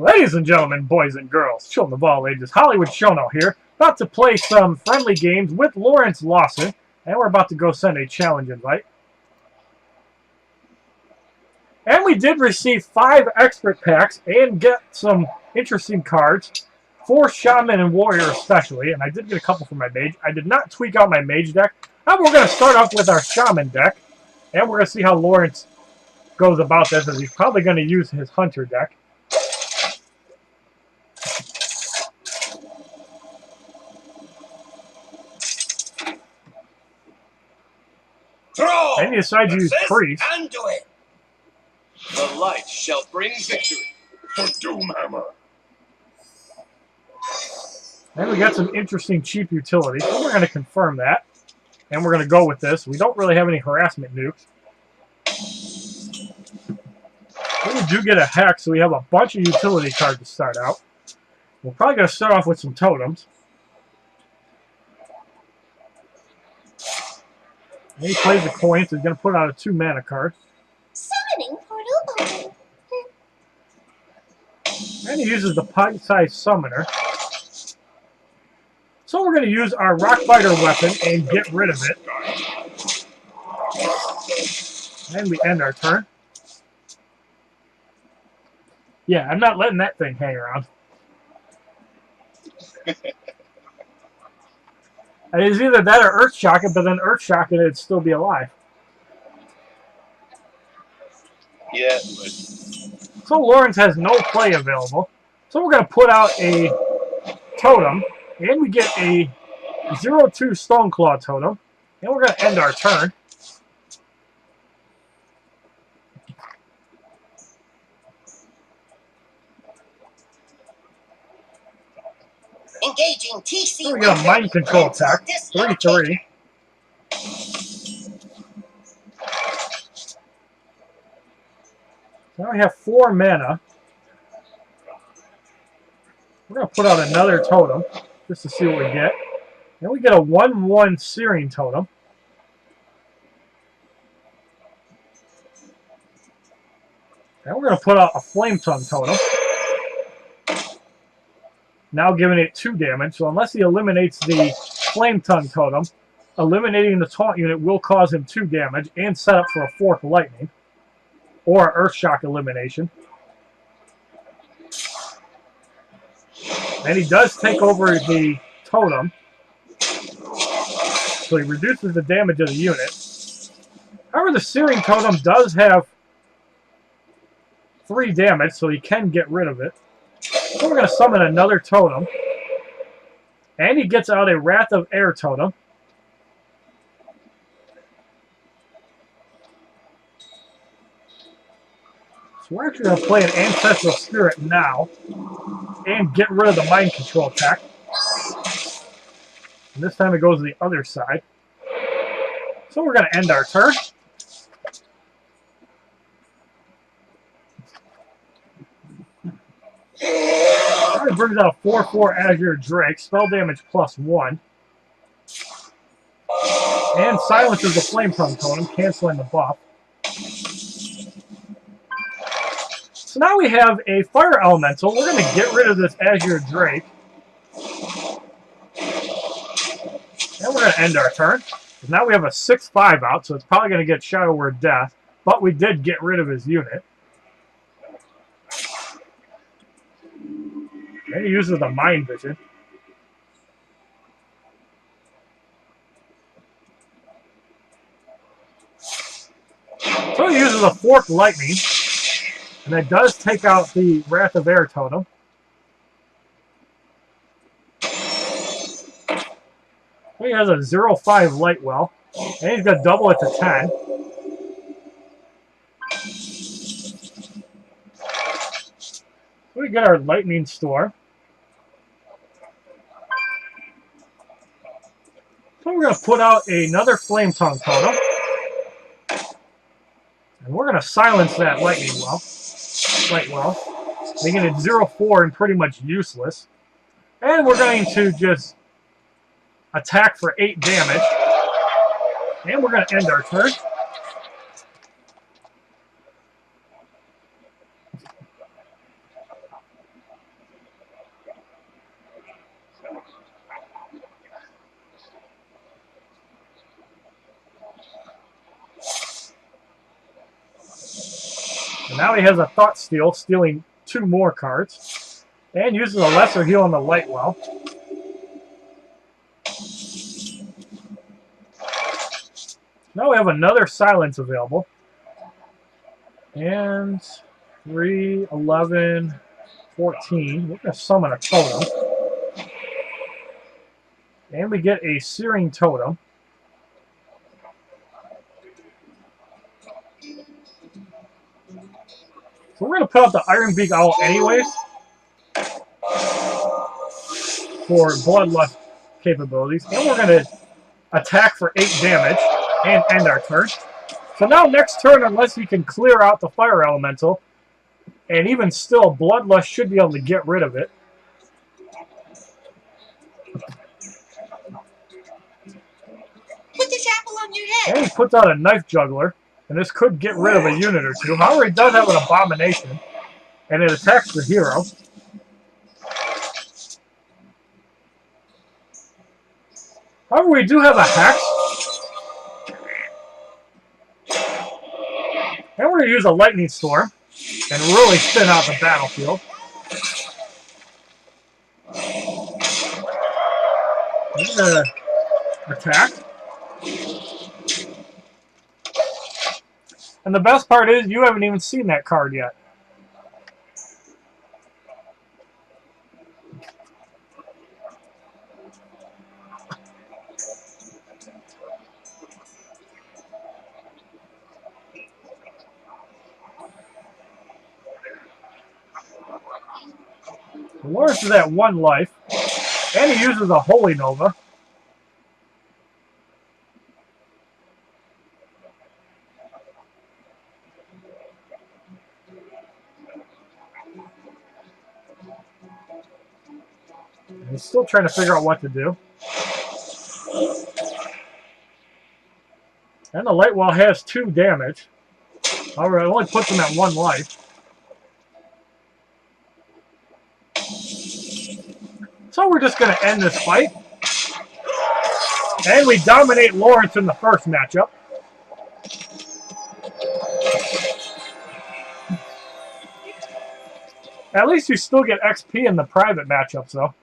Ladies and gentlemen, boys and girls, children of all ages, HollywoodShono here, about to play some friendly games with Lawson, and we're about to go send a challenge invite. And we did receive 5 expert packs and get some interesting cards for Shaman and Warrior especially, and I did get a couple for my mage. I did not tweak out my mage deck. Now we're going to start off with our Shaman deck, and we're going to see how Lawrence goes about this, as he's probably going to use his Hunter deck. Throw! And he decides to use Priest. And do it. The light shall bring victory. For Doomhammer. And we got some interesting cheap utility, so we're going to confirm that. And we're going to go with this. We don't really have any harassment nukes. But we do get a Hex, so we have a bunch of utility cards to start out. We're probably going to start off with some Totems. And he plays the coin, so he's going to put out a 2-mana card. Summoning portal open. And he uses the Pint-Sized Summoner. So we're going to use our Rockbiter weapon and get rid of it. And we end our turn. Yeah, I'm not letting that thing hang around. And it's either that or Earthshock it, but then Earthshock it, it'd still be alive. Yeah, so Lawrence has no play available. So we're going to put out a Totem, and we get a 0/2 Stoneclaw Totem, and we're going to end our turn. Engaging TC. So we got a Mind Control attack, 3/3. Now we have 4 mana. We're going to put out another Totem, just to see what we get. And we get a 1/1 Searing Totem. And we're going to put out a Flame Tongue Totem. Now giving it 2 damage, so unless he eliminates the Flame Tongue Totem, eliminating the taunt unit will cause him 2 damage and set up for a 4th Lightning. Or Earthshock elimination. And he does take over the Totem. So he reduces the damage of the unit. However, the Searing Totem does have 3 damage, so he can get rid of it. So we're going to summon another Totem. And he gets out a Wrath of Air Totem. So we're actually going to play an Ancestral Spirit now. And get rid of the Mind Control attack. And this time it goes to the other side. So we're going to end our turn. It brings out a 4/4 Azure Drake, spell damage +1. And silences the Flame Tongue Totem, canceling the buff. So now we have a Fire Elemental. We're going to get rid of this Azure Drake. And we're going to end our turn. Now we have a 6/5 out, so it's probably going to get Shadow Word Death. But we did get rid of his unit. And he uses the Mind Vision. So he uses a 4th Lightning. And that does take out the Wrath of Air Totem. So he has a 0/5 Lightwell. And he's going to double it to 10. So we get our Lightning Store. So we're going to put out another Flame Tongue Totem. And we're going to silence that Lightning Well. Making it 0/4 and pretty much useless. And we're going to just attack for 8 damage. And we're going to end our turn. And now he has a Thought Steal, stealing 2 more cards. And uses a Lesser Heal on the Light Well. Now we have another Silence available. And 3, 11, 14. We're going to summon a Totem. And we get a Searing Totem. So we're going to put out the Iron Beak Owl anyways for Bloodlust capabilities. And we're going to attack for 8 damage and end our turn. So now next turn, unless you can clear out the Fire Elemental, and even still, Bloodlust should be able to get rid of it. Put this apple on your head. And he puts out a Knife Juggler, and this could get rid of a unit or 2. However, he does have an Abomination, and it attacks the hero. However, we do have a Hex. And we're going to use a Lightning Storm and really thin out the battlefield. We're going to attack. And the best part is you haven't even seen that card yet. Lawrence is at 1 life, and he uses a Holy Nova. He's still trying to figure out what to do. And the Light Well has 2 damage. However, it only puts him at 1 life. So we're just going to end this fight. And we dominate Lawrence in the first matchup. At least you still get XP in the private matchups, though.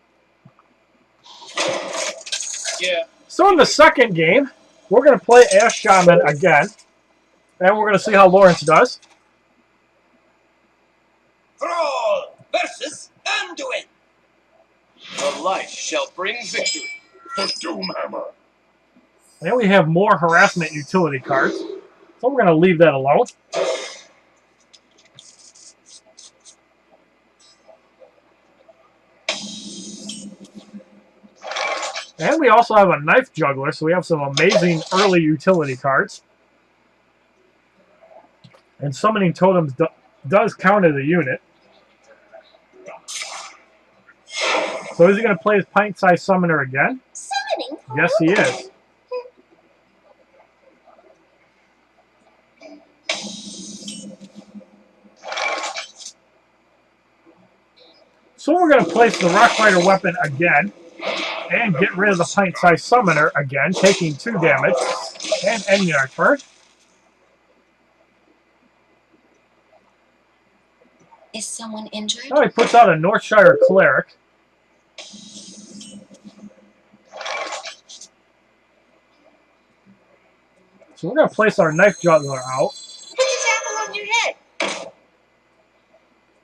Yeah. So in the second game, we're going to play as Shaman again. And we're going to see how Lawrence does. Thrall versus Anduin. The light shall bring victory for Doomhammer. And we have more harassment utility cards. So we're going to leave that alone. And we also have a Knife Juggler, so we have some amazing early utility cards. And Summoning Totems does count as a unit. So is he going to play his Pint-Sized Summoner again? Summoning? Yes, he is. So we're going to place the Rockbiter weapon again and get rid of the Pint-Sized Summoner again, taking 2 damage and ending our turn. Is someone injured? Now he puts out a Northshire Cleric. So we're going to place our Knife Juggler out. Put this apple on your head.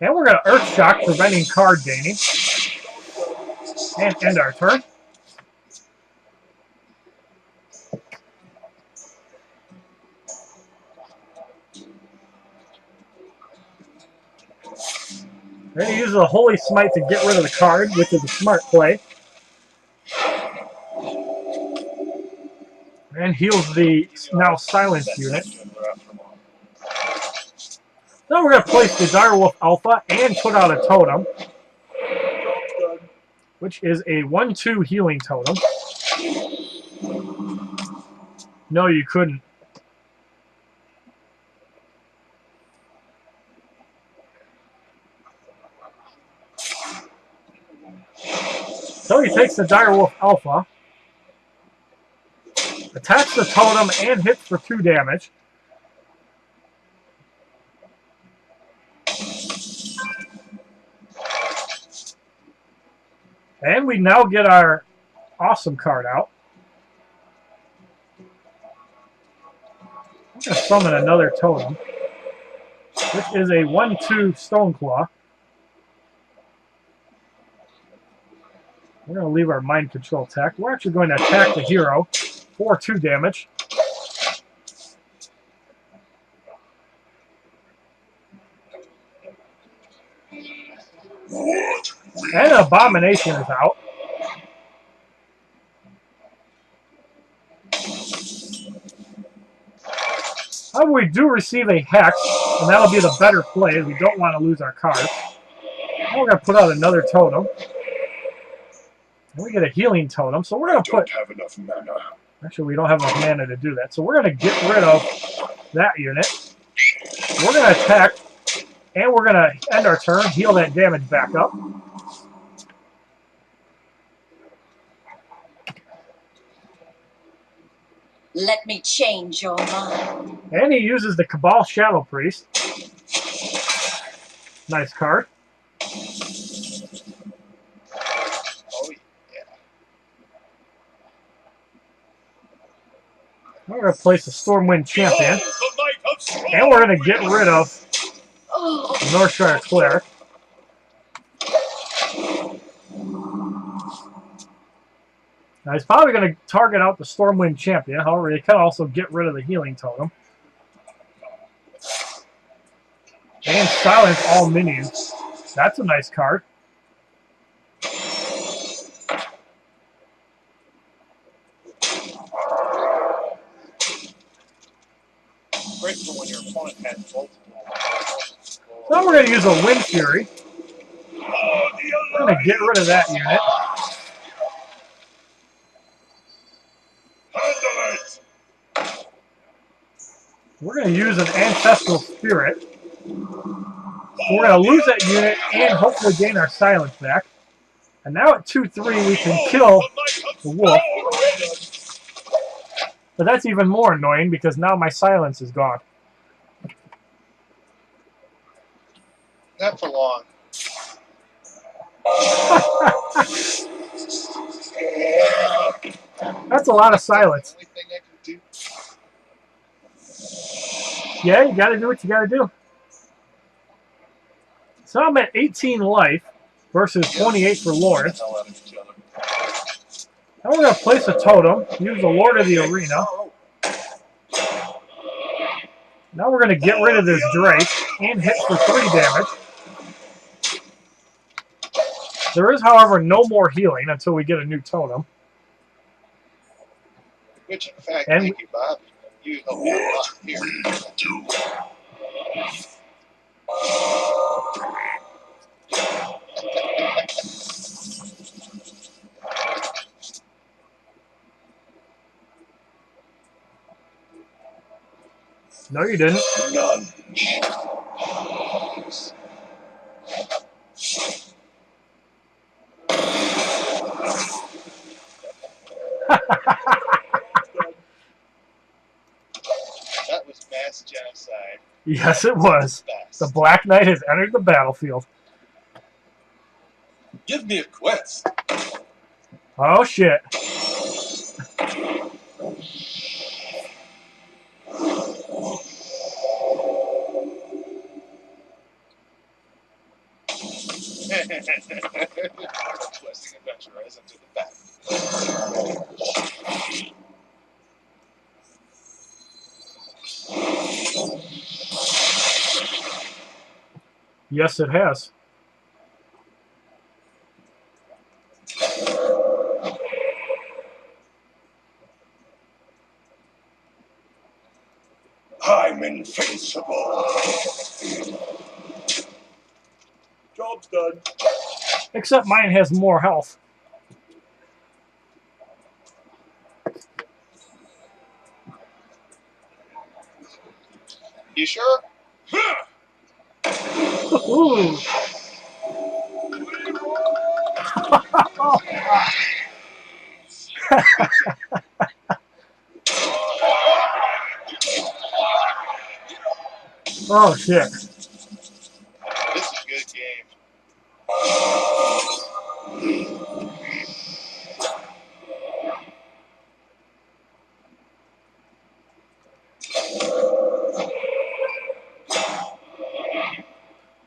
And we're going to Earth Shock, preventing card gaining. And end our turn. Then he uses a Holy Smite to get rid of the card, which is a smart play. And heals the now silenced unit. Now we're going to place the Direwolf Alpha and put out a Totem, which is a 1/2 healing totem. No, you couldn't. So he takes the Direwolf Alpha, attacks the totem, and hits for 2 damage. And we now get our awesome card out. I'm going to summon another totem, which is a 1/2 Stoneclaw. We're going to leave our mind control attack. We're actually going to attack the hero for 2 damage. And Abomination is out. However, we do receive a Hex, and that'll be the better play. We don't want to lose our card. Now we're going to put out another totem. And we get a healing totem, so we're going to put... have enough mana. Actually, we don't have enough mana to do that, so we're going to get rid of that unit. We're going to attack, and we're going to end our turn, heal that damage back up. Let me change your mind. And he uses the Cabal Shadow Priest. Nice card. Oh, yeah. We're going to place the Stormwind Champion. Behold the might of Storm! And we're going to get rid of Oh, the Northshire Cleric. Now he's probably going to target out the Stormwind Champion. However, he can also get rid of the Healing Totem. And silence all minions. That's a nice card. Great for when your opponent has multiple. Now we're going to use a Windfury. We're going to get rid of that unit. We're going to use an Ancestral Spirit. We're going to lose that unit and hopefully gain our silence back. And now at 2/3 we can kill the wolf. But that's even more annoying because now my silence is gone. Not for long. That's a lot of silence. Only thing I can do. Yeah, you got to do what you got to do. So I'm at 18 life versus 28 for Lawrence. Hell out of each other. Now we're going to place a totem, use the Lord of the Arena. Now we're going to get rid of this Drake and hit for 3 damage. There is, however, no more healing until we get a new totem. Which, in fact, And thank you, Bob. You helped me a lot here. No, you didn't. None. That was mass genocide. Yes, it was. Best. The Black Knight has entered the battlefield. Give me a quest. Oh, shit. Questing adventure rise into the back. Yes, it has. I'm invincible. Job's done. Except mine has more health. You sure? Ooh. Oh, shit. This is a good game.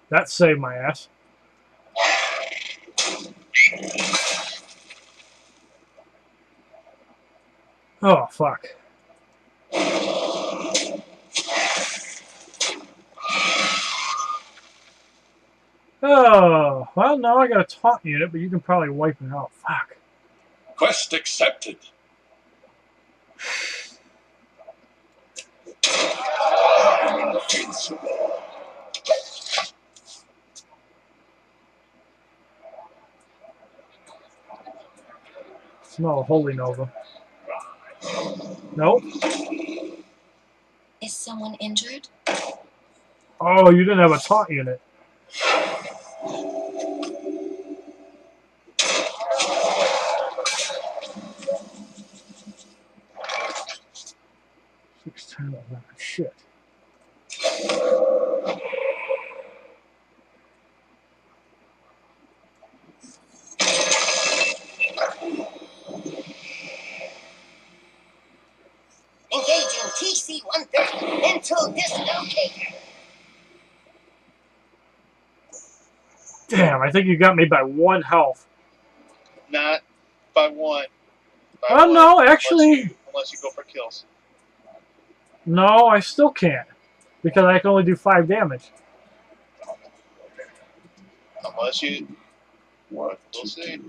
That saved my ass. Oh, fuck. Oh, well, no, I got a taunt unit, but you can probably wipe it out. Fuck. Quest accepted. I'm invincible. Smell a Holy Nova. Nope. Is someone injured? Oh, you didn't have a taunt unit. Shit. Engaging TC-130 until dislocated. Damn, I think you got me by 1 health. Not by 1. By Oh, 1, no, actually... Unless you go for kills. No, I still can't. Because I can only do 5 damage. Unless you... We'll see.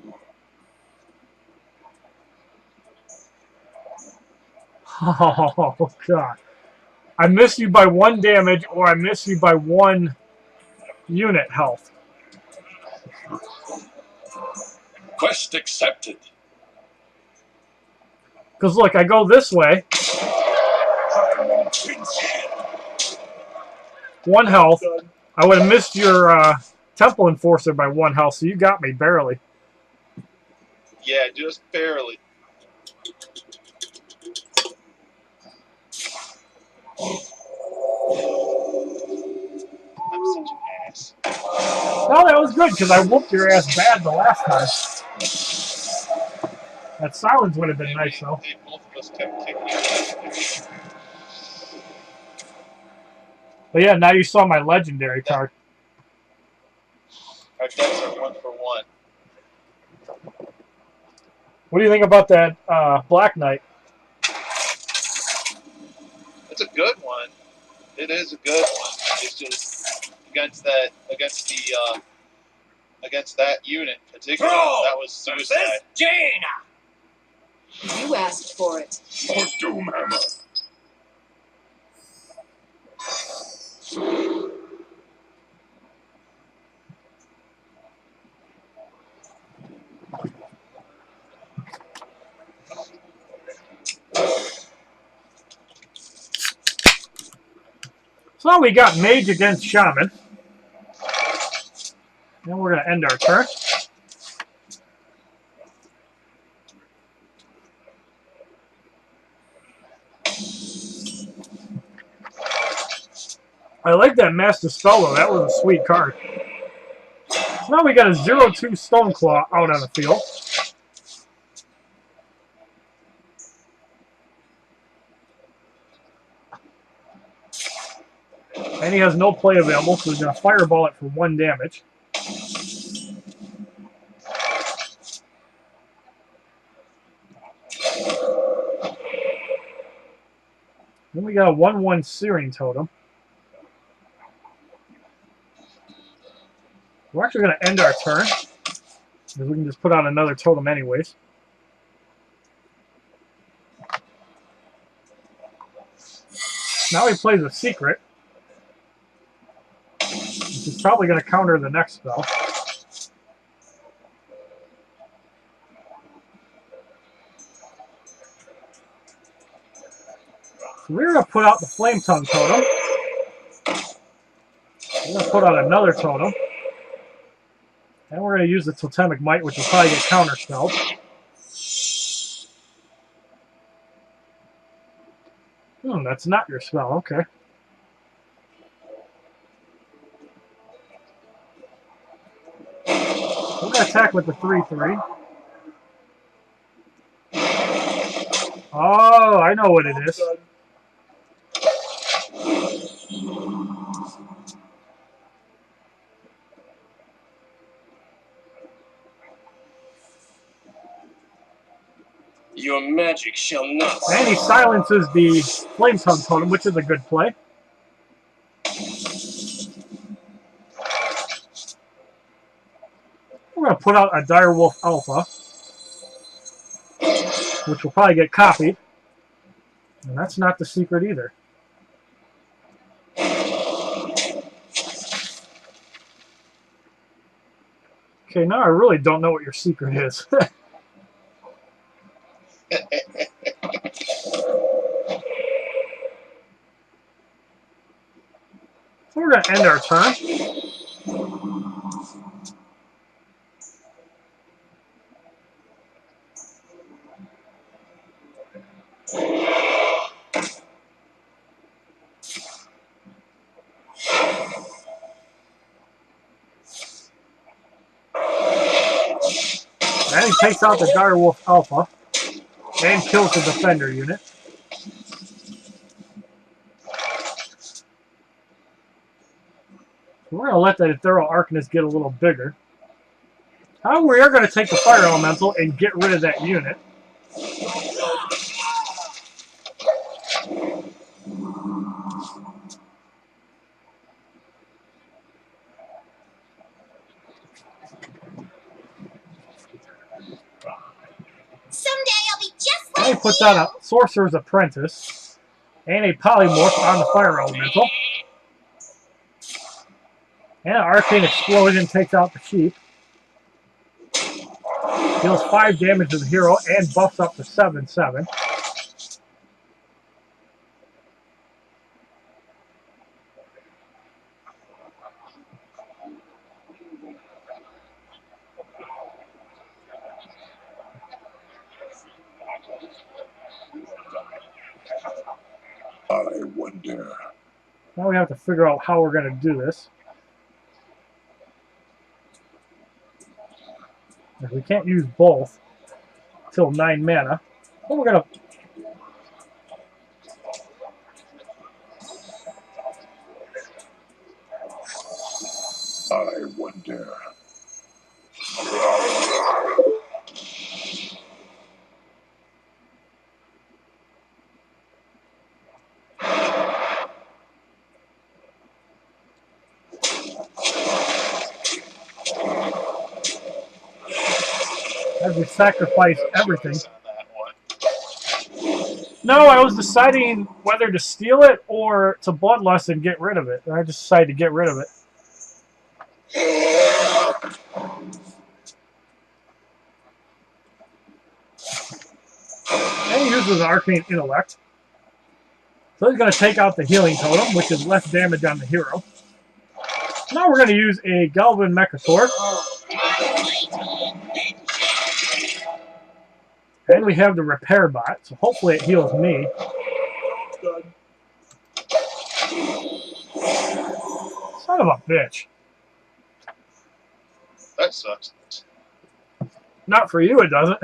Oh, God. I miss you by 1 damage, or I miss you by 1 unit health. Quest accepted. Because, look, I go this way. 1 health. I would have missed your Temple Enforcer by 1 health, so you got me barely. Yeah, just barely. I'm such an ass. No, that was good, because I whooped your ass bad the last time. That silence would have been nice, though. They both of us kept kicking. But yeah, now you saw my legendary card. Our decks are 1 for 1. What do you think about that Black Knight? It's a good one. It is a good one. It's just against that unit in particular. That was suicide. Jaina. You asked for it. For Doomhammer. So now we got Mage against Shaman. Then we're going to end our turn. I like that Master Dispel, though. That was a sweet card. So now we got a 0-2 Stoneclaw out on the field. And he has no play available, so he's going to fireball it for 1 damage. Then we got a 1-1 Searing Totem. We're actually going to end our turn, because we can just put out another totem anyways. Now he plays a Secret, which is probably going to counter the next spell. So we're going to put out the Flame Tongue Totem. We're going to put out another totem. And we're going to use the Totemic Might, which will probably get counterspelled. That's not your spell. Okay. We're going to attack with the 3/3. Oh, I know what it is. Your magic shall not. And he silences the Flame Tongue Totem, which is a good play. We're going to put out a Direwolf Alpha, which will probably get copied. And that's not the secret either. Okay, now I really don't know what your secret is. So we're going to end our turn. And he takes out the Direwolf Alpha and kills the Defender unit. We're going to let that Ethereal Arcanist get a little bigger. However, we are going to take the Fire Elemental and get rid of that unit. Someday I'll be just And like he puts you. out a Sorcerer's Apprentice and a Polymorph on the Fire Elemental. And an Arcane Explosion takes out the sheep. Deals 5 damage to the hero and buffs up to 7/7. I wonder. Now we have to figure out how we're going to do this. If we can't use both till 9 mana, then we're going to... I wonder. As we sacrifice everything. Choice on that one. No, I was deciding whether to steal it or to Bloodlust and get rid of it. And I just decided to get rid of it. And he uses Arcane Intellect. So he's going to take out the Healing Totem, which is less damage on the hero. Now we're going to use a Galvan Mechasaur. And we have the Repair Bot, so hopefully it heals me. Son of a bitch. That sucks. Not for you, it doesn't.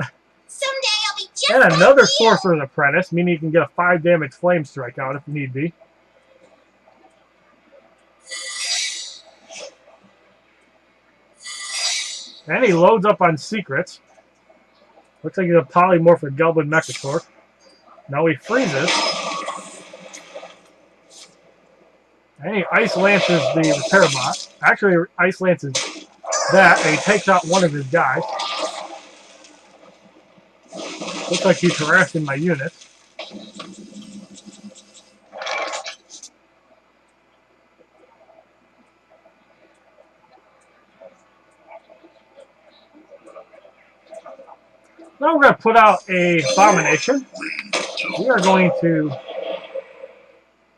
Someday I'll be just And like another you. Sorcerer's Apprentice, meaning you can get a 5 damage Flame Strike out if need be. And he loads up on Secrets. Looks like he's a Polymorph with Galvan Mechasaur. Now he freezes. And he Ice Lances the Repair Bot. Actually, he Ice Lances that, and he takes out one of his guys. Looks like he's harassing my units. Now we're going to put out a Abomination. We are going to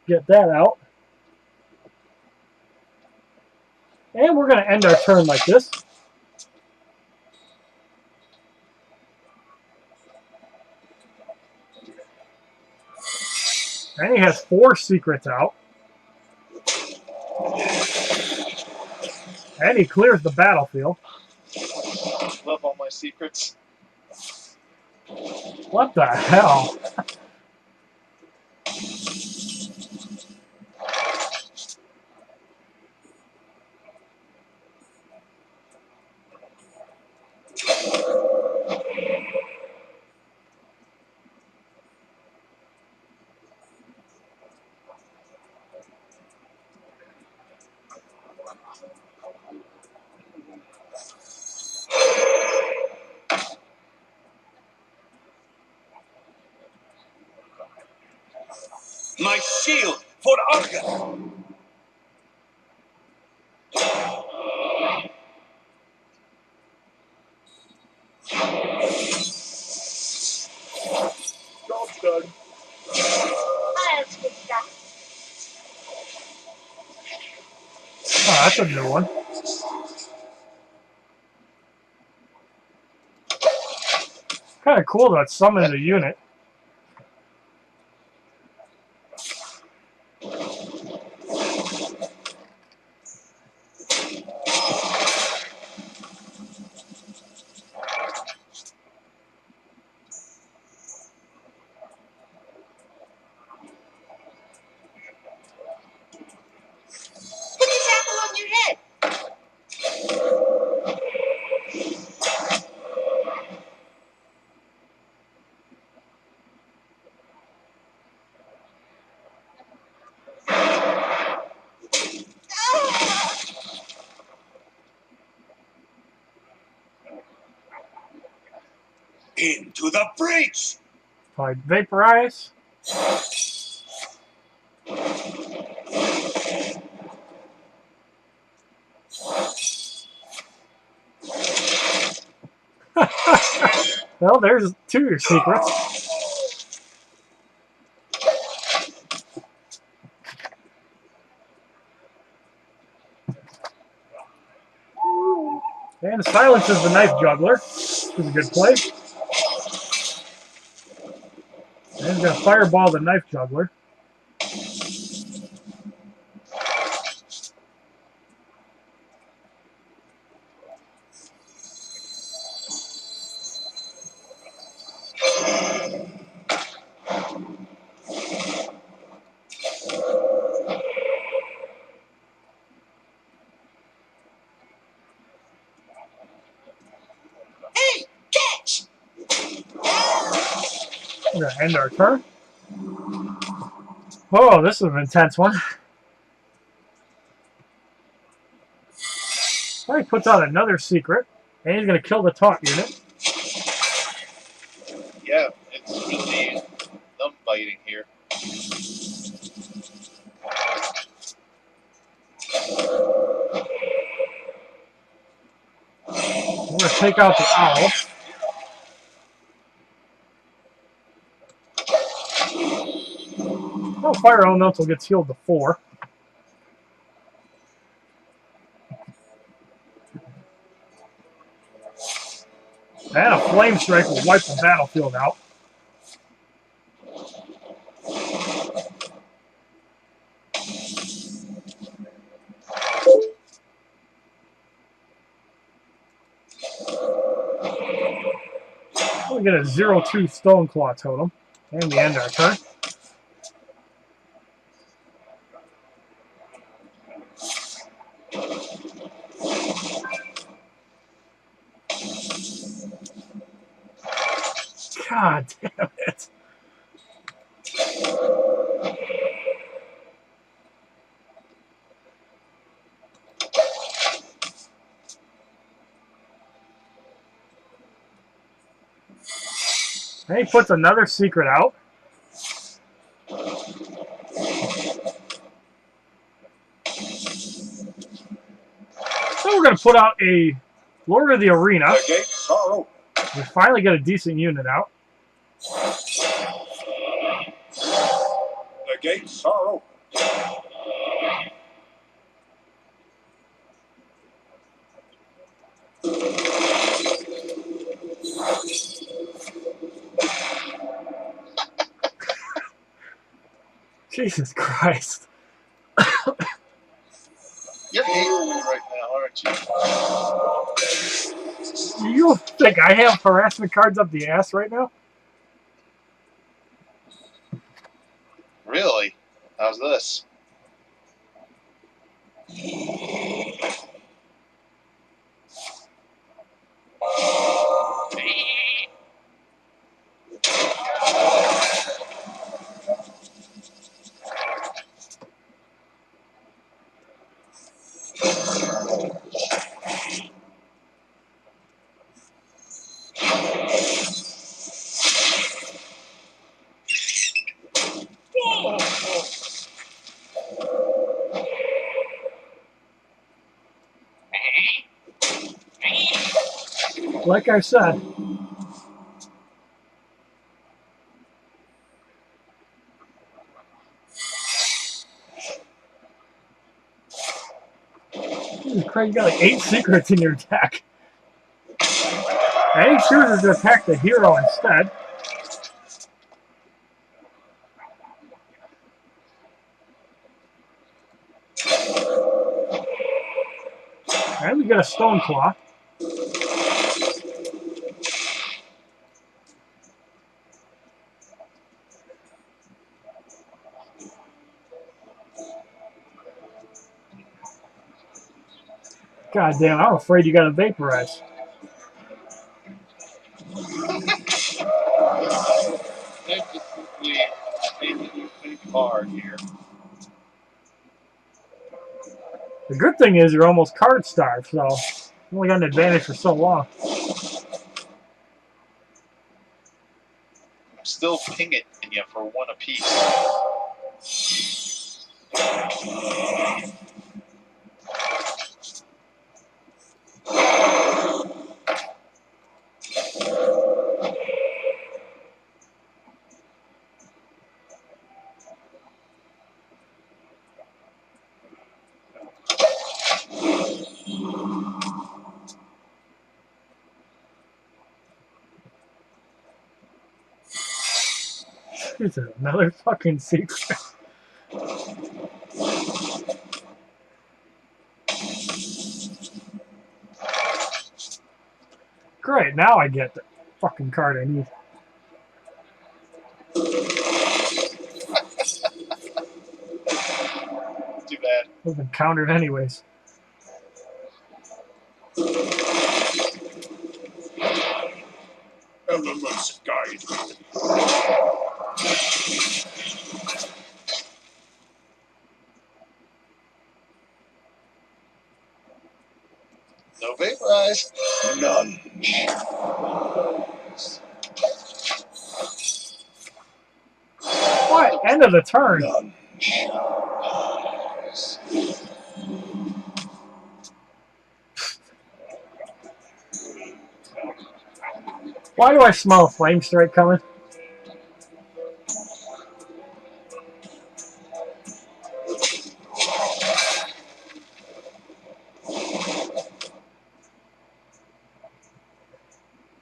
get that out. And we're going to end our turn like this. And he has 4 secrets out. And he clears the battlefield. Love all my secrets. What the hell? My shield for Arga. Job's done. Oh, that's a new one. Kind of cool that summons a unit. Put this apple on your head. Into the breach. Probably vaporize. Well, there's two of your secrets. And silences the knife juggler, which is a good play. And he's going to fireball the knife juggler. Hey, catch! We're going to end our turn. Oh, this is an intense one. He puts out another secret, and he's going to kill the taunt unit. Yeah, it's really thumb biting here. We're going to take out the owl. Oh, Fire Elemental gets healed to 4. And a Flame Strike will wipe the battlefield out. We get a 0-2 Stoneclaw Totem. And we end our turn. God damn it. And he puts another secret out. So we're going to put out a Lord of the Arena. The gates are open. We finally get a decent unit out. The gates are open. Jesus Christ. You're hating me right now, aren't you? You think I have harassment cards up the ass right now? Really? How's this? like I said. Jesus Christ, you got like 8 secrets in your deck. And he chooses to attack the hero instead. And we get a Stone Claw. God damn, I'm afraid you got a Vaporize. Card here. The good thing is you're almost card starved, so you only got an advantage for so long. I'm still pinging you for 1 apiece. Here's another fucking secret. Great, now I get the fucking card I need. Too bad. Would have been countered anyways. Elements guide me. No vaporize. None. What? End of the turn. None. Why do I smell a Flame Strike coming?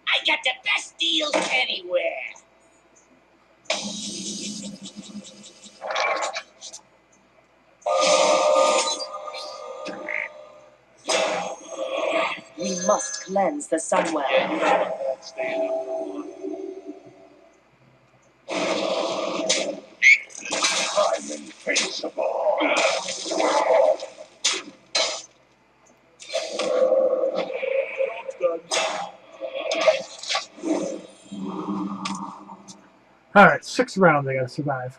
I got the best deals anywhere. We must cleanse the Sunwell. I'm invincible. Alright, 6 rounds I gotta survive.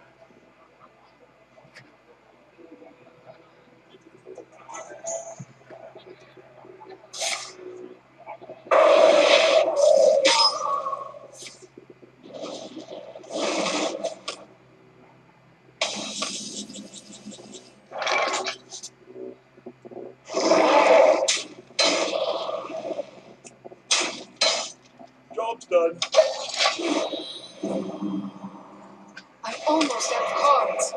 Job's done. I'm almost out of cards.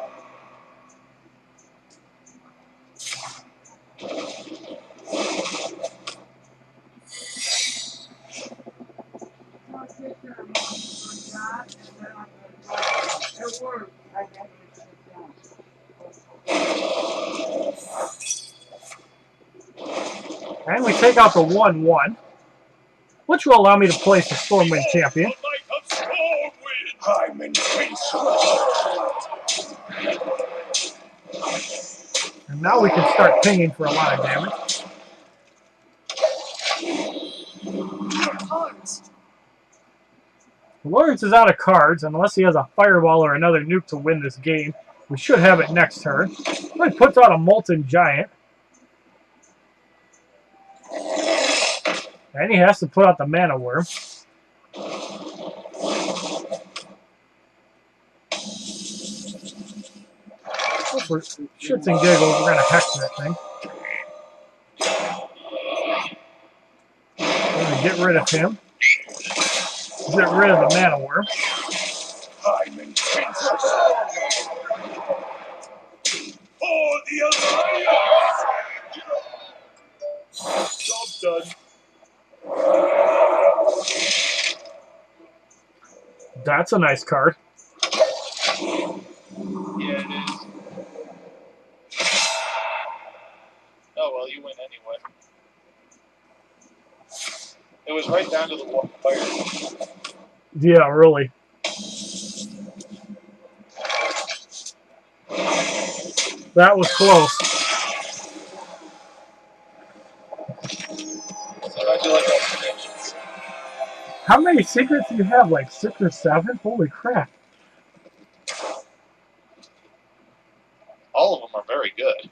And we take out the 1/1, which will allow me to place the Stormwind Champion. I'm invincible. And now we can start pinging for a lot of damage. Cards. Lawrence is out of cards, unless he has a Fireball or another nuke to win this game. We should have it next turn. He puts out a Molten Giant. And he has to put out the Mana Worm. For shits and giggles, we're going to hex that thing. get rid of him. Get rid of the mana worm. I'm intense. For the Alliance! Job done. That's a nice card. Yeah, it is. Oh, well, you win anyway. It was right down to the wire. Yeah, really. That was close. So how'd you like Abominations? How many secrets do you have? Like 6 or 7? Holy crap. All of them are very good.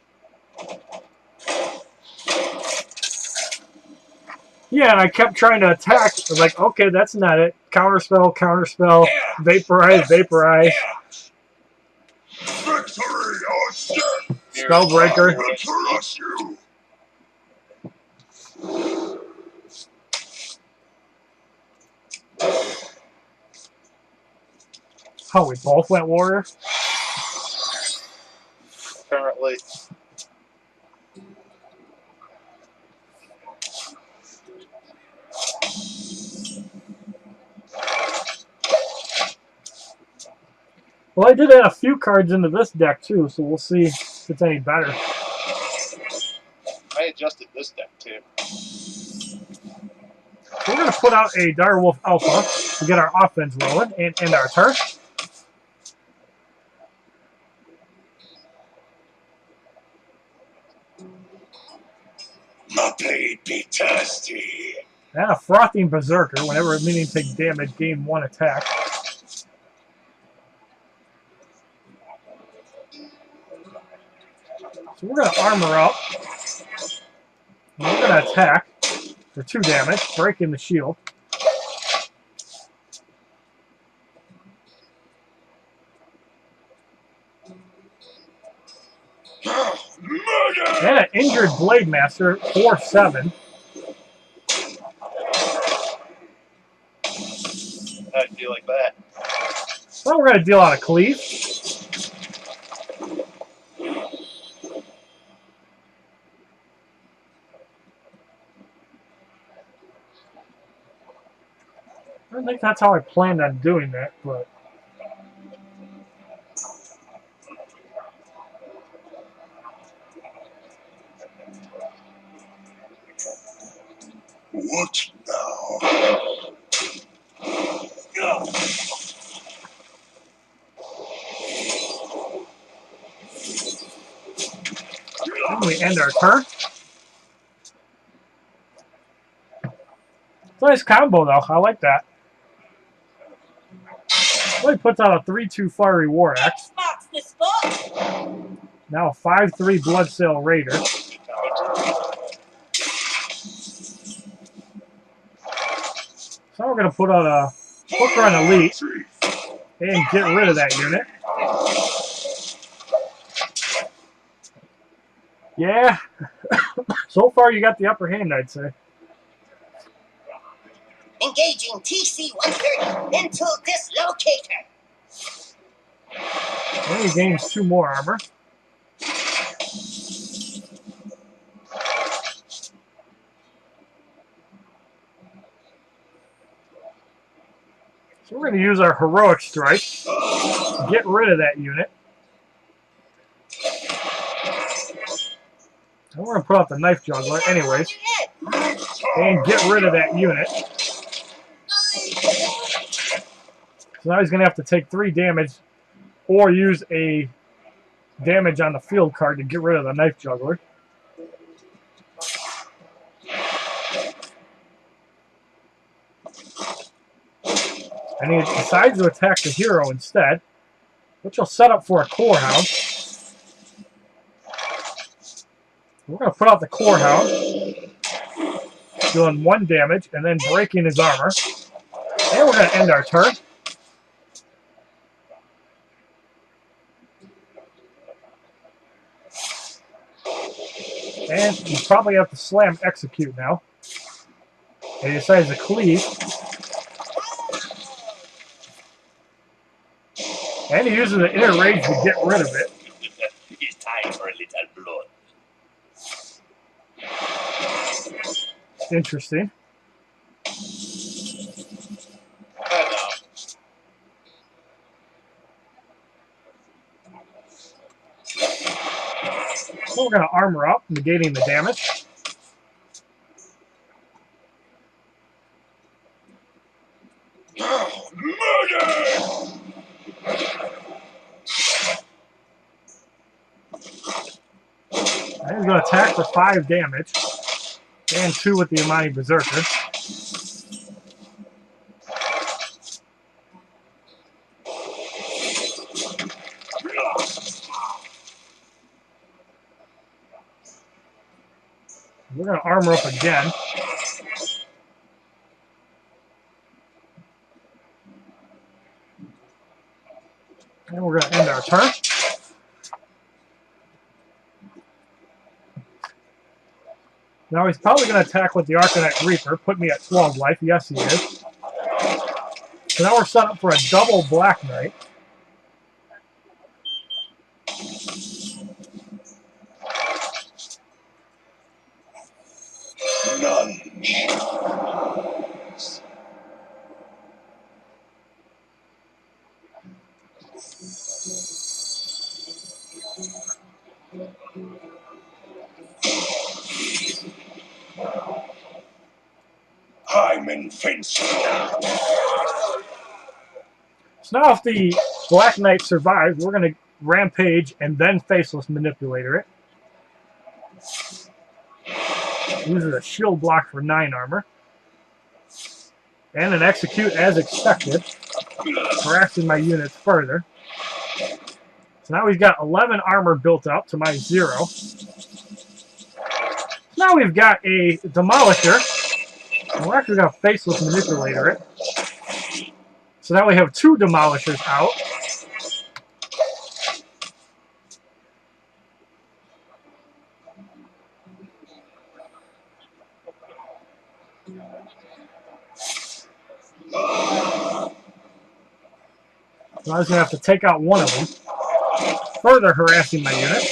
Yeah, and I kept trying to attack. I was like, okay, that's not it. Counterspell, counterspell, vaporize, vaporize. Victory or death! Spellbreaker. I will crush you! Oh, we both went warrior? Apparently. Well, I did add a few cards into this deck, too, so we'll see if it's any better. I adjusted this deck, too. We're going to put out a Direwolf Alpha to get our offense rolling and end our turn. My blade be thirsty. And a Frothing Berserker. Whenever a minion takes damage, gain 1 attack. So we're going to armor up. And we're going to attack for 2 damage, breaking the shield. And an injured Blade Master, 4/7. How'd you like that? So we're going to deal out a Cleave. I don't think that's how I planned on doing that, but... What now? And we end our turn. It's a nice combo, though. I like that. Well, he puts out a 3/2 Fiery War Axe. Marks the spot. Now a 5/3 Bloodsail Raider. So we're going to put out a Hook Run Elite and get rid of that unit. Yeah. So far, you got the upper hand, I'd say. Engaging TC-130 into dislocator. And he gains 2 more armor. So we're going to use our Heroic Strike. Get rid of that unit. And we're going to put out the Knife Juggler anyways. And get rid of that unit. So now he's going to have to take 3 damage or use a damage on the field card to get rid of the Knife Juggler. And he decides to attack the hero instead, which will set up for a Core Hound. We're going to put out the Core Hound, doing 1 damage and then breaking his armor. And we're going to end our turn. And you probably have to slam execute now. And he decides to cleave. And he uses the inner rage to get rid of it. It's time for a little blood. Interesting. So we're going to armor up, negating the damage. Murder! And he's going to attack for 5 damage. And 2 with the Amani Berserker. We're going to armor up again. And we're going to end our turn. Now he's probably going to attack with the Arcanite Reaper, put me at 12 life. Yes, he is. So now we're set up for a double Black Knight. None. I'm invincible. So now if the Black Knight survives, we're going to Rampage and then Faceless Manipulator it. Uses a shield block for 9 armor. And an Execute as expected, harassing my units further. So now we've got 11 armor built up to my 0. Now we've got a Demolisher. And we're actually going to Faceless Manipulator it. So now we have 2 Demolishers out. So I was going to have to take out one of them, further harassing my unit.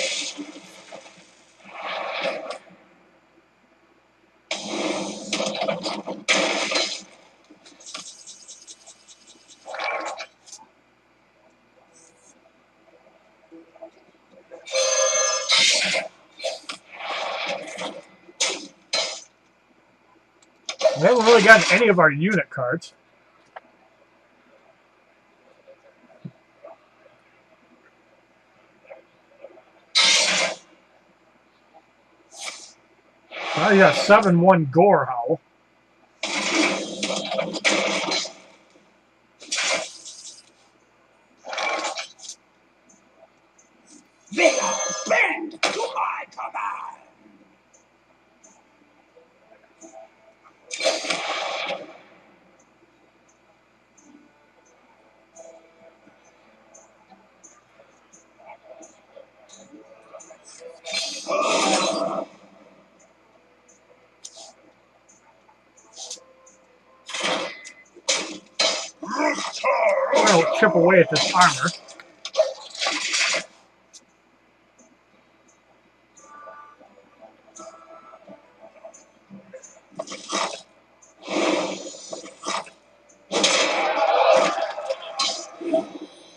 We haven't really gotten any of our unit cards. Now you got 7-1 Gore Howl. They are bend to my command. We're going to chip away at this armor.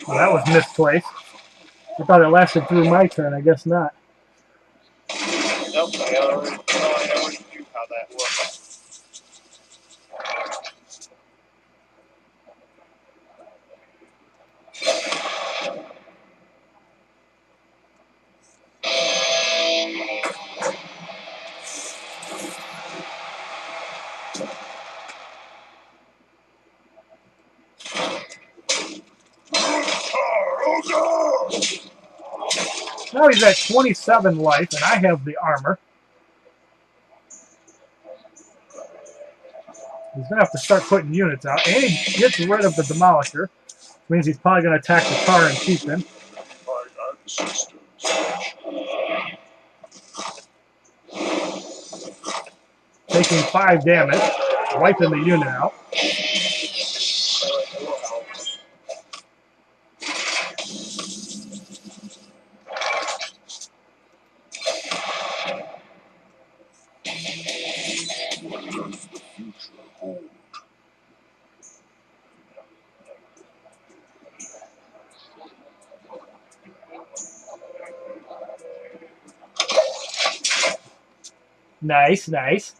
Well, that was misplaced. I thought it lasted through my turn. I guess not. Nope, I already knew how that works. Now he's at 27 life, and I have the armor. He's going to have to start putting units out. And he gets rid of the Demolisher. Which means he's probably going to attack the tar and keep him. My ancestors. Taking 5 damage. wiping the unit out. Nice, nice.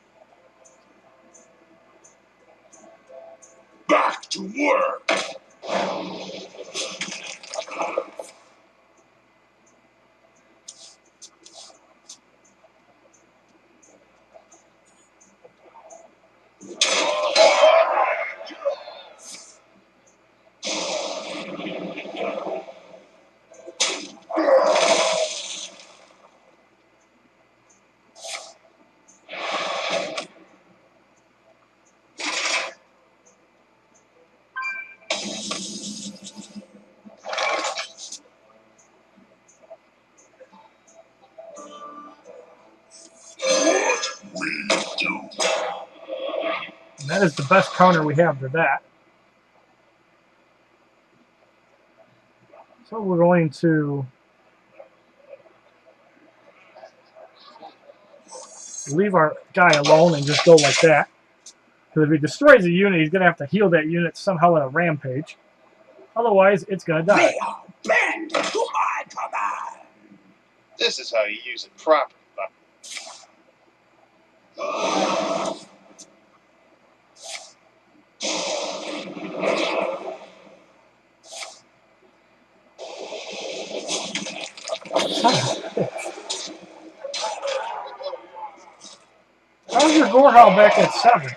Back to work. And that is the best counter we have to that. So we're going to leave our guy alone and just go like that. Because if he destroys a unit, he's going to have to heal that unit somehow in a rampage. Otherwise, it's going to die. They are bent to my command. This is how you use it properly. How's your Gorehowl back at 7?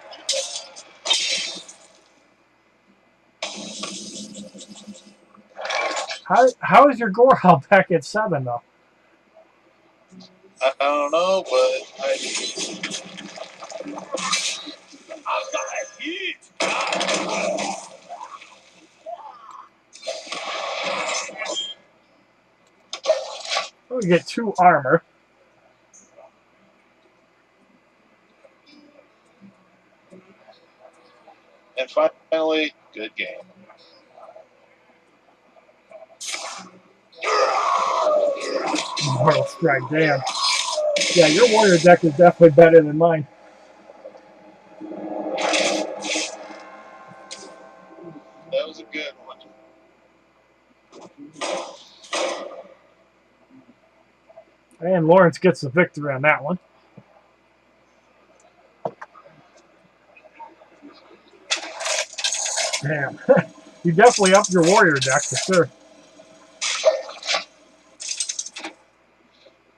How is your Gorehowl back at 7 though? I don't know, but I'm gonna eat. Oh, you get 2 armor. and finally, good game. Mortal Strike, damn. Yeah, your warrior deck is definitely better than mine. That was a good one. And Lawrence gets the victory on that one. Damn. You definitely upped your warrior deck for sure.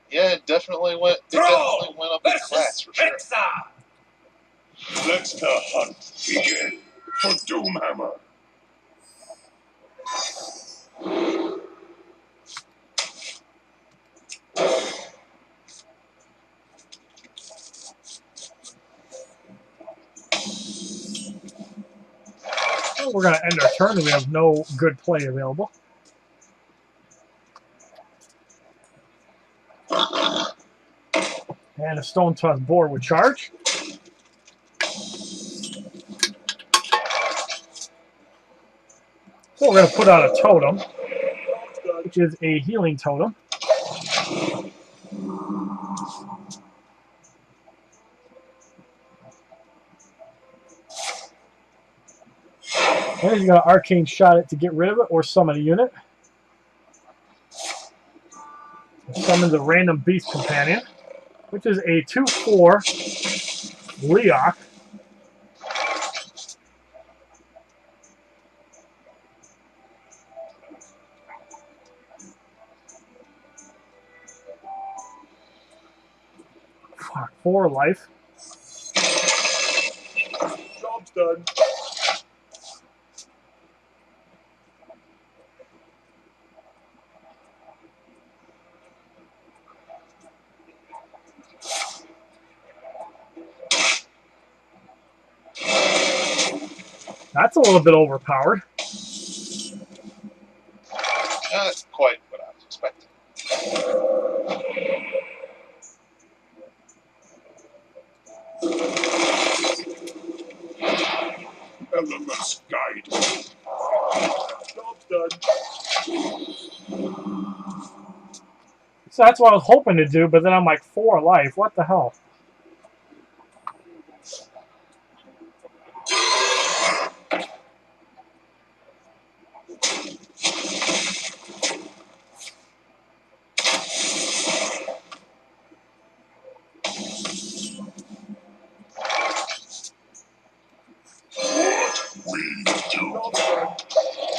Yeah, it definitely went. It definitely went up in class for sure. Let the hunt begin for Doomhammer. Well, we're going to end our turn and we have no good play available. And a Stone Toss boar would charge. So we're going to put out a totem, which is a healing totem. And he's going to Arcane Shot it to get rid of it or summon a unit. Summons a random Beast Companion, which is a 2/4 Leok. Fuck, 4 life. Job's done. That's a little bit overpowered. Not quite what I was expecting. So that's what I was hoping to do, but then I'm like 4 life. What the hell?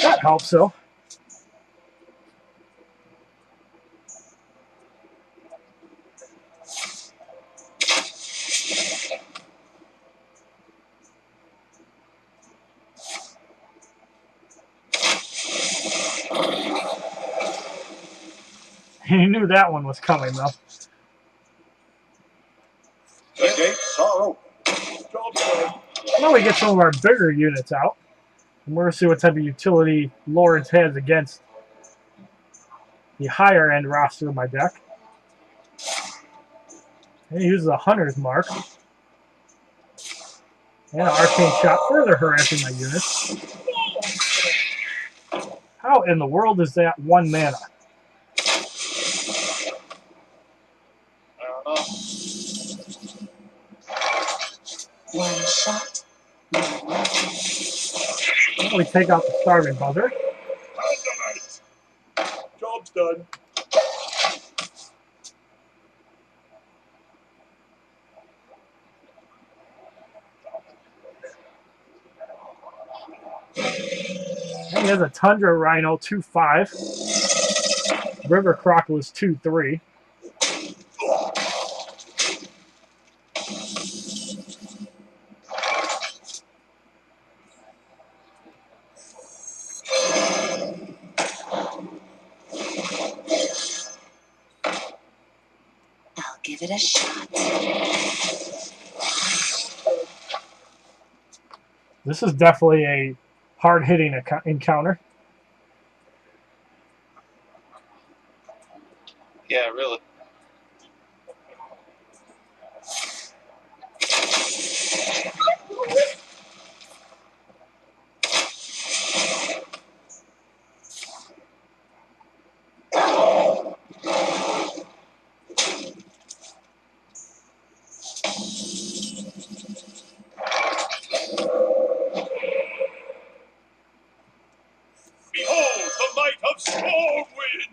That helps, though. He knew that one was coming, though. The gates are open. Job's done. Now we get some of our bigger units out. And we're going to see what type of utility Lawrence has against the higher end roster of my deck. And he uses a Hunter's Mark. And an Arcane Shot, further harassing my units. How in the world is that 1 mana? I don't know. One shot. Well, we take out the Starving Buzzard. Job's done. And he has a Tundra Rhino 2/5. River Crocodile is 2/3. I'll give it a shot. This is definitely a hard-hitting encounter. Yeah, really. Behold the might of Stormwind!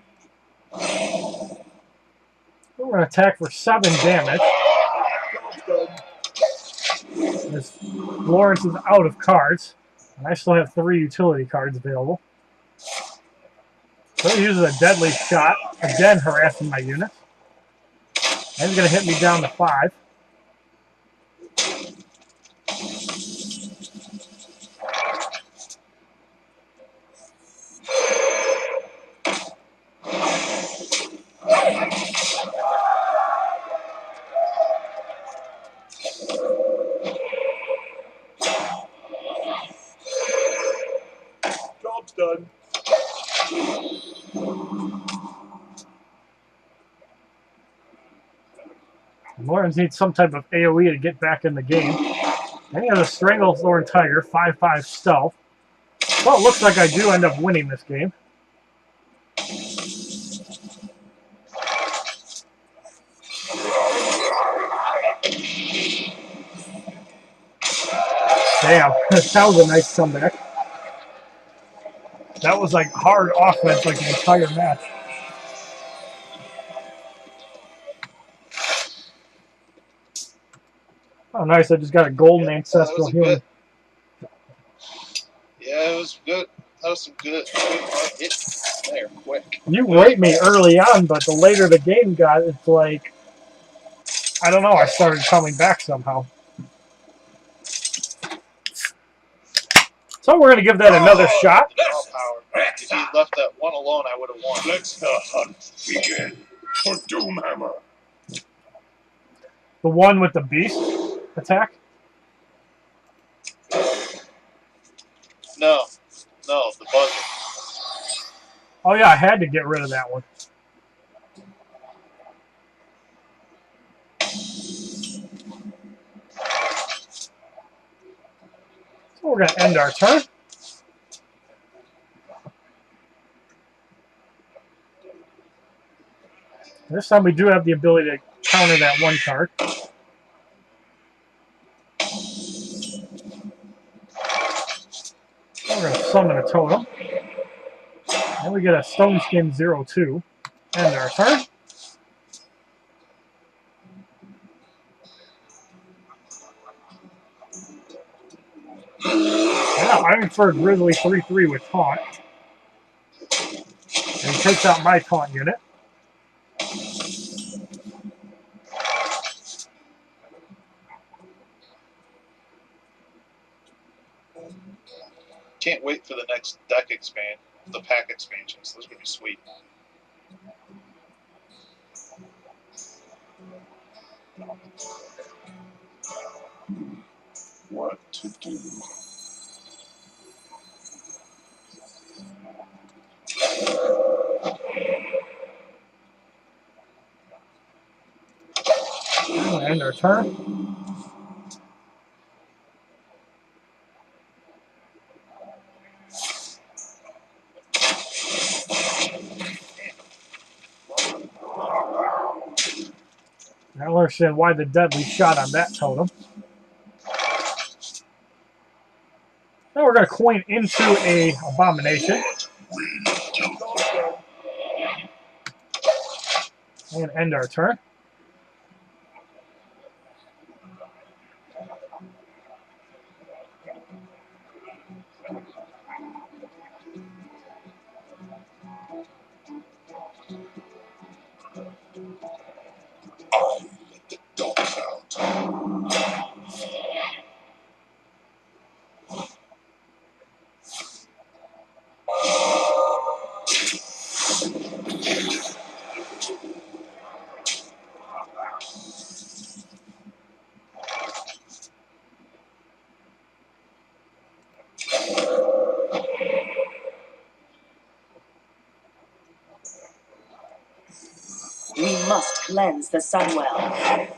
We're going to attack for 7 damage. Job's done. As Lawrence is out of cards. And I still have 3 utility cards available. So he uses a Deadly Shot, again harassing my units. And he's going to hit me down to 5. Job's done. Lawrence needs some type of AoE to get back in the game. And he has a Stranglethorn Tiger, 5/5 stealth. Well, it looks like I do end up winning this game. Damn, that was a nice comeback. That was like hard offense like the entire match. Oh, nice. I just got a golden Yeah, ancestral that was a healing. Yeah, it was good. That was some good hard hits there, quick. You raped me early on, but the later the game got, it's like, I don't know, I started coming back somehow. So we're going to give that another shot. All power. If he left that one alone, I would have won. Let the hunt begin for Doomhammer. The one with the beast attack. No, the buzzer. Oh yeah, I had to get rid of that one. So we're going to end our turn. This time we do have the ability to counter that one card. We're going to summon a totem. And we get a Stone Skin 0/2. End our turn. Now, Ironfur Grizzly 3/3 with Taunt. And he takes out my Taunt unit. Can't wait for the next deck expand, the pack expansions. Those are going to be sweet. What to do? And we'll end our turn. I don't understand why the deadly shot on that totem. Now we're going to coin into a Abomination. And end our turn. We must cleanse the Sunwell.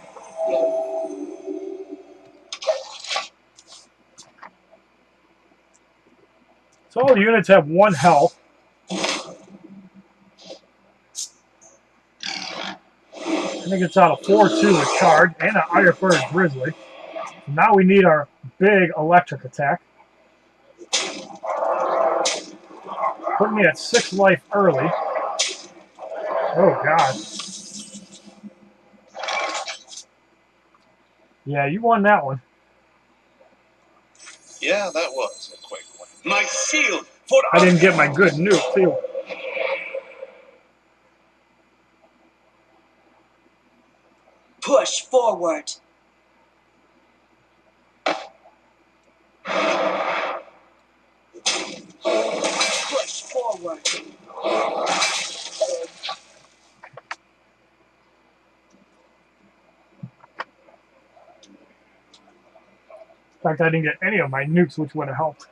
So all the units have 1 health. I think it's out of 4/2 with Charge and an Ironfur Grizzly. Now we need our big electric attack. Put me at 6 life early. Oh, God. Yeah, you won that one. Yeah, that was a quick one. My shield for I didn't get my good nuke, too. Push forward. Push forward. In fact, I didn't get any of my nukes, which would have helped.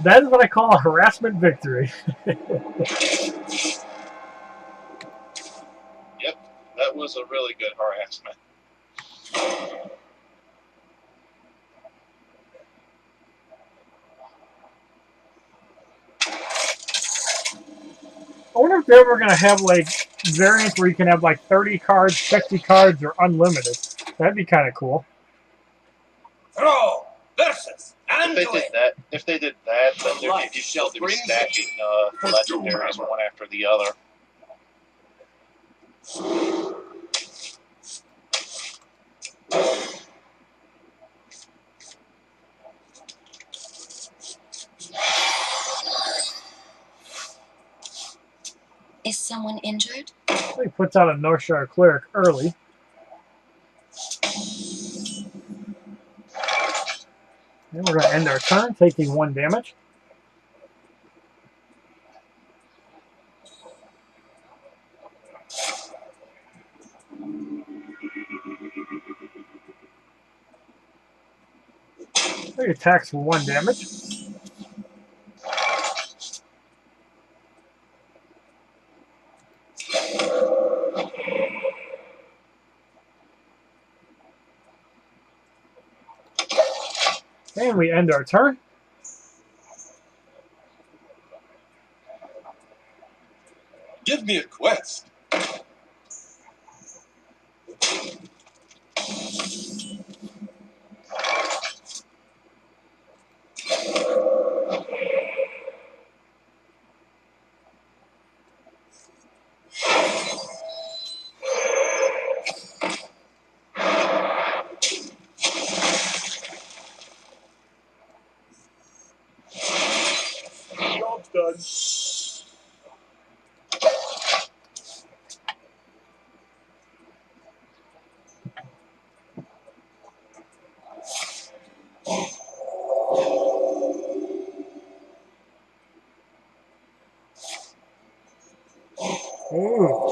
That is what I call a harassment victory. Yep, that was a really good harassment. I wonder if they're ever going to have, like, variants where you can have, like, 30 cards, 60 cards, or unlimited. That'd be kind of cool. throw versus If they did that, then there'd be people to be stacking legendaries one after the other. Is someone injured? He puts out a Northshire Cleric early. And we're going to end our turn, taking 1 damage. He attacks for 1 damage. And we end our turn. Give me a quest. Job's done. Ooh.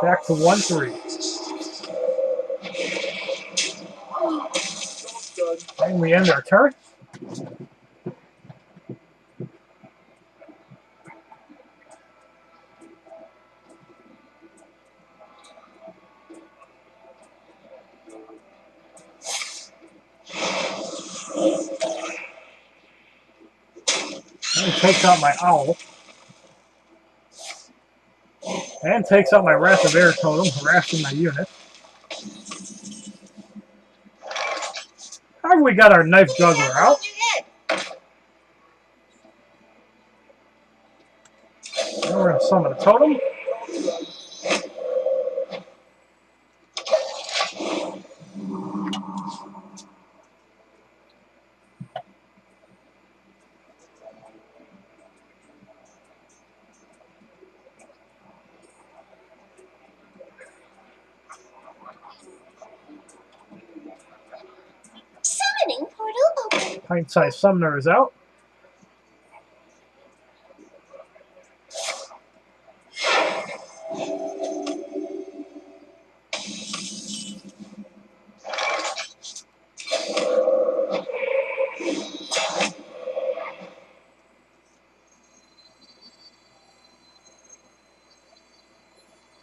Back to 1-3. Job's done. And we end our turn. And takes out my owl. And takes out my Wrath of Air totem, harassing my unit. Have we got our Knife Juggler out? Now we're going to summon a totem. Summoning portal open. Pint-Sized Summoner is out.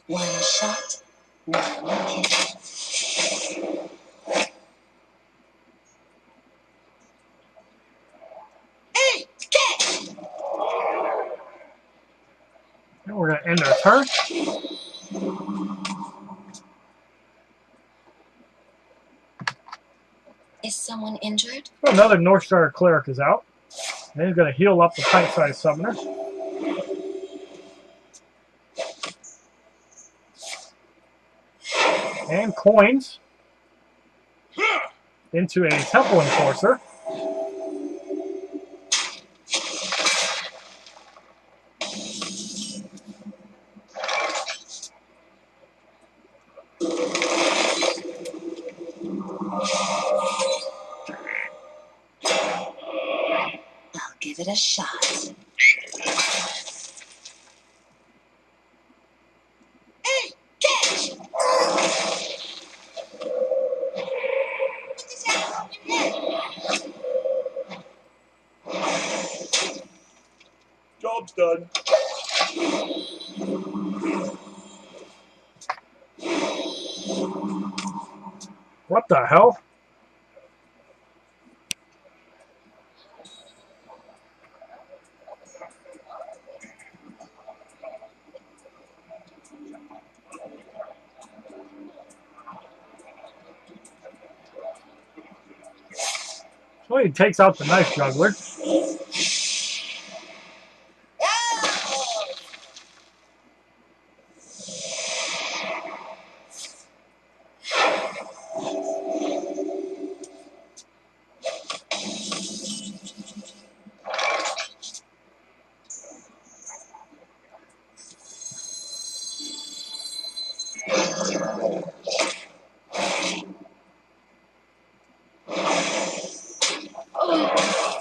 One shot, one kill. Hey, catch! And we're going to end our turn. Is someone injured? Another Northstar Cleric is out. And he's going to heal up the Pint-Sized Summoner. And coins into a Temple Enforcer. I'll give it a shot. Hey, catch! Put this apple on your head. Job's done. What the hell? So he takes out the Knife Juggler.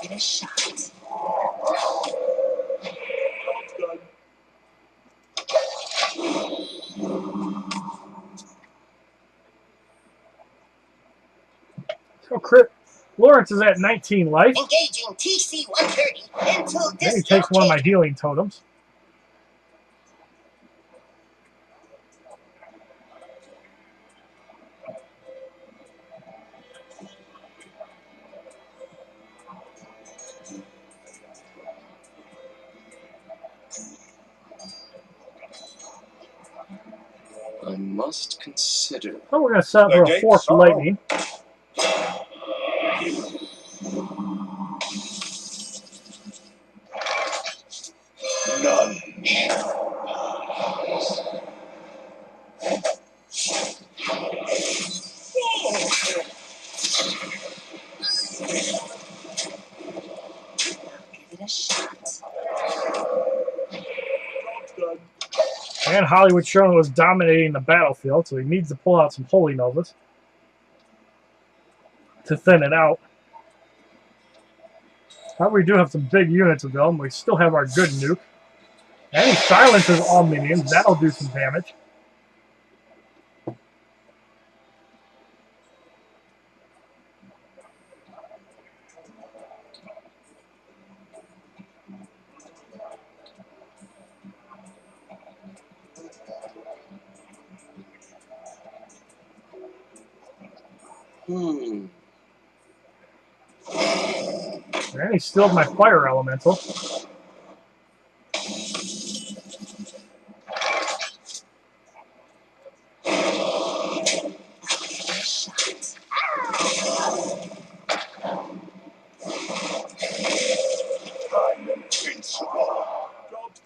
Give it a shot. Job's done. Oh, crit. Lawrence is at 19 life. Engaging TC-130 until Then he takes one of my dislocated. healing totems. I must consider. So we're going to set up for a fourth lightning. None. Give it a shot. And HollywoodShono is dominating the battlefield, so he needs to pull out some Holy Novas to thin it out. However, we do have some big units of them. We still have our good nuke. And he silences all minions. That'll do some damage. Hmm. And he steals my fire elemental.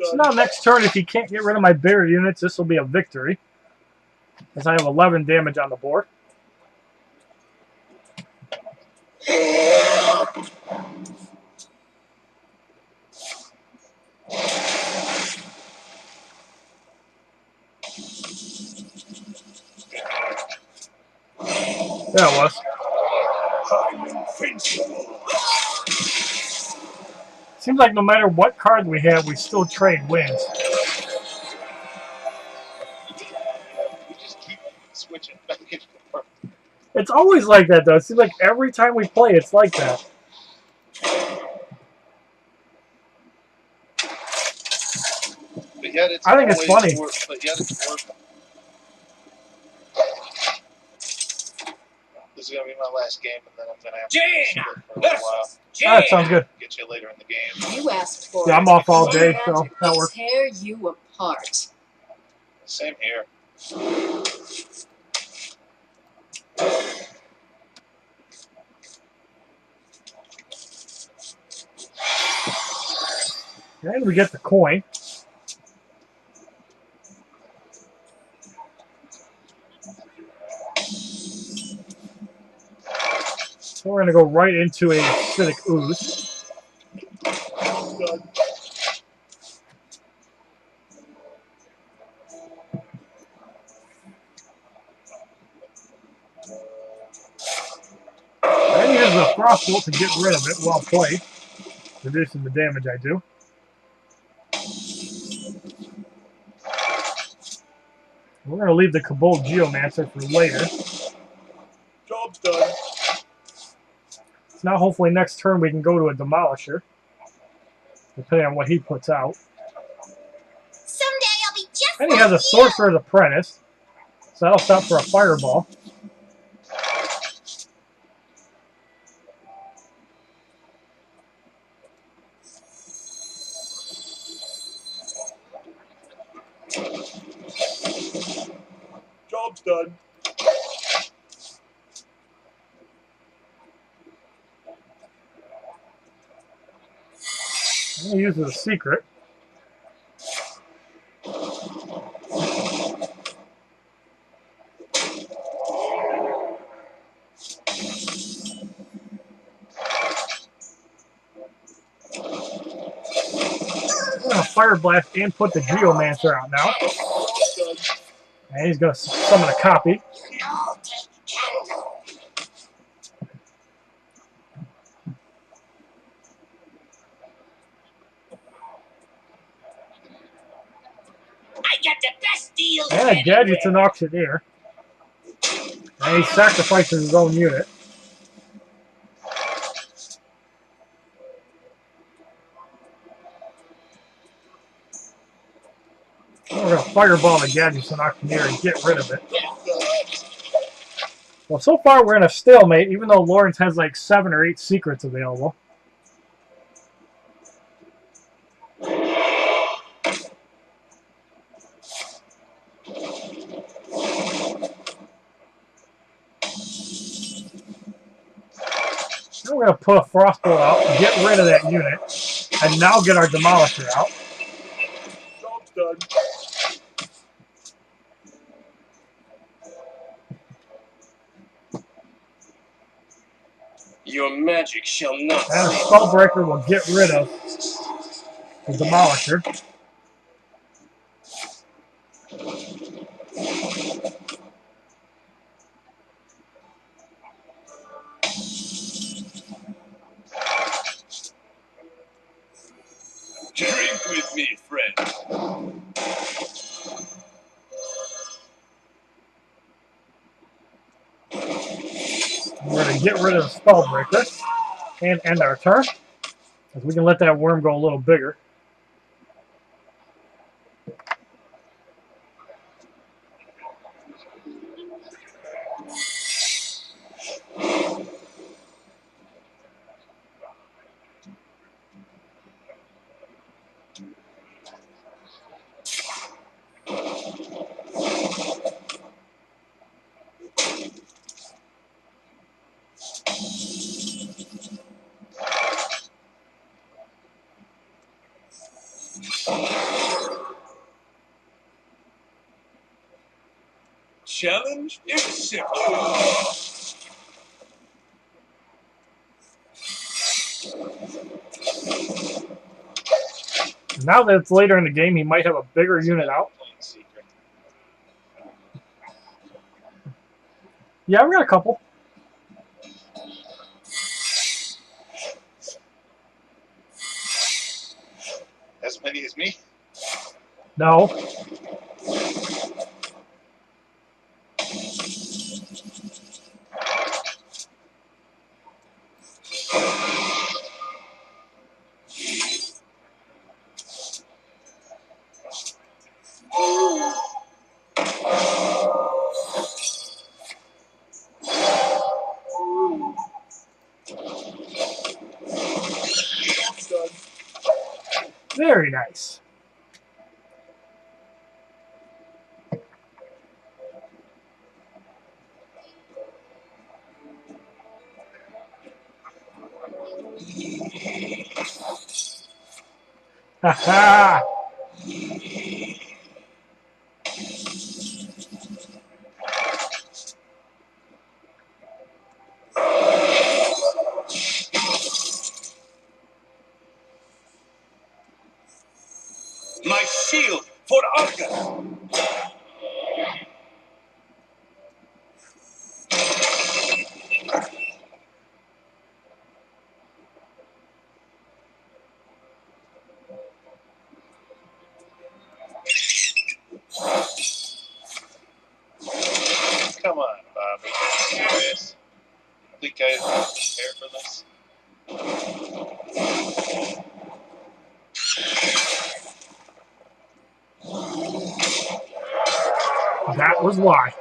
So now next turn, if he can't get rid of my bigger units, this will be a victory. As I have 11 damage on the board. There it was. Seems like no matter what card we have, we still trade wins. We just keep switching back and forth. It's always like that, though. It seems like every time we play, it's like that. But yet it's I think it's always funny. But yet it's worth it. This is going to be my last game, and then I'm going to have to Jaina sit for a little while. Alright, sounds good. Get you later in the game. You asked for Yeah, I'm it. off all day, Magic so will that works. tear you apart. Same here. And we get the coin. So we're going to go right into a acidic ooze. And he uses a frostbolt to get rid of it while played, reducing the damage I do. We're going to leave the Kobold Geomancer for later. Job's done. So now hopefully next turn we can go to a Demolisher, depending on what he puts out. Someday I'll be just And he like has a you. Sorcerer's Apprentice, so that'll stop for a Fireball. Job's done. And he uses a Secret. I'm going to Fire Blast and put the Geomancer out now. And he's going to summon a copy. I'll take candle. I got the best deal. And Gadget's an Auctioneer. And he sacrifices his own unit. fireball the Gadget Auctioneer and get rid of it. Well, so far we're in a stalemate, even though Lawrence has like 7 or 8 secrets available. Now we're going to put a Frostbolt out, get rid of that unit, and now get our Demolisher out. Job's done. Your magic shall not. And a Spellbreaker will get rid of the Demolisher. Drink with me, friend. We're going to get rid of the Spellbreaker and end our turn, because we can let that worm go a little bigger. Challenge accepted. Now that it's later in the game, he might have a bigger unit out. Yeah, we got a couple. As many as me? No. Very nice. Ha ha! My shield for Argus. Come on, Bobby. Serious? Think I prepare for this? That was why.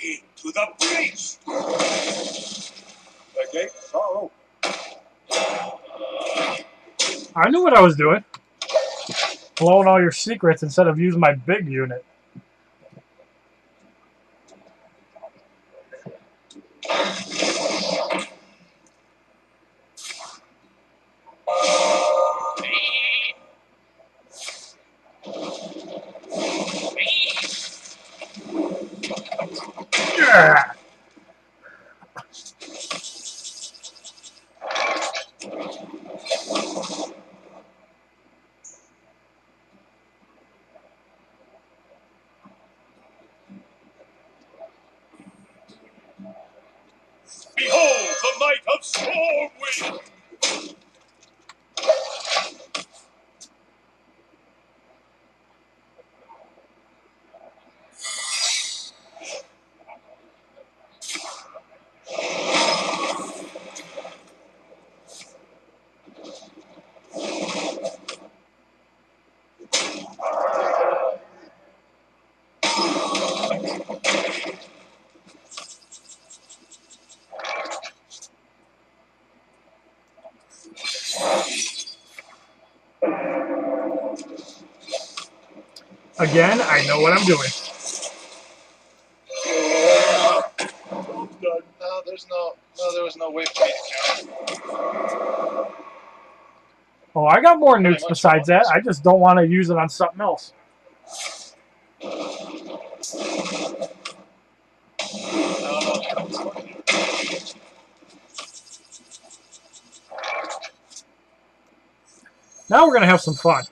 Into the breach. The gates are open. I knew what I was doing. Blowing all your secrets instead of using my big unit. Yeah. Again, I know what I'm doing. No, there was no way for me to count. Oh, I got more Pretty nukes much besides that. I just don't want to use it on something else. Now we're going to have some fun.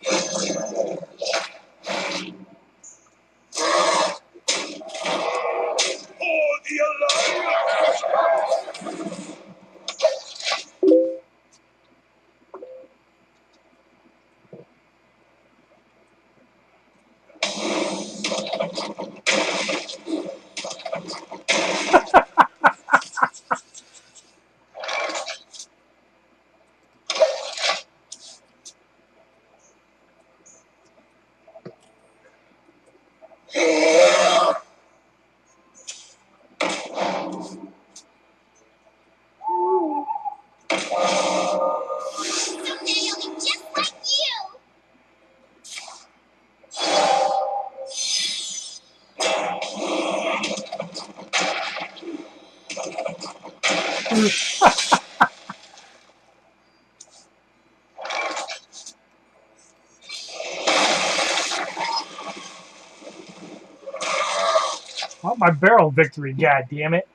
Oh, my barrel victory, god damn it.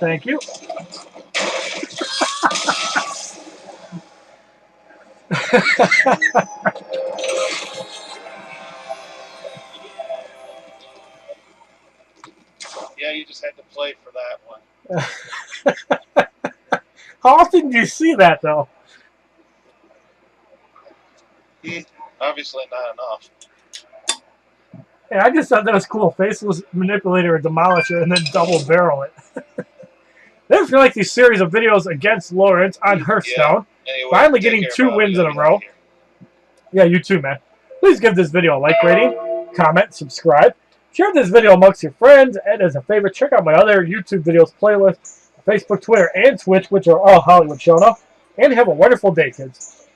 Thank you. Yeah, you just had to play for that one. How often do you see that, though? Obviously not enough. Yeah, I just thought that was cool. Faceless manipulator or demolisher and then double barrel it. There's like these series of videos against Lawrence on Hearthstone. Yeah. Anyway, Finally take getting care, 2 Bobby. wins in a I'll get row. out of here. Yeah, you too, man. Please give this video a like rating, comment, subscribe. Share this video amongst your friends, and as a favor, check out my other YouTube videos playlist, Facebook, Twitter, and Twitch, which are all HollywoodShono. And have a wonderful day, kids.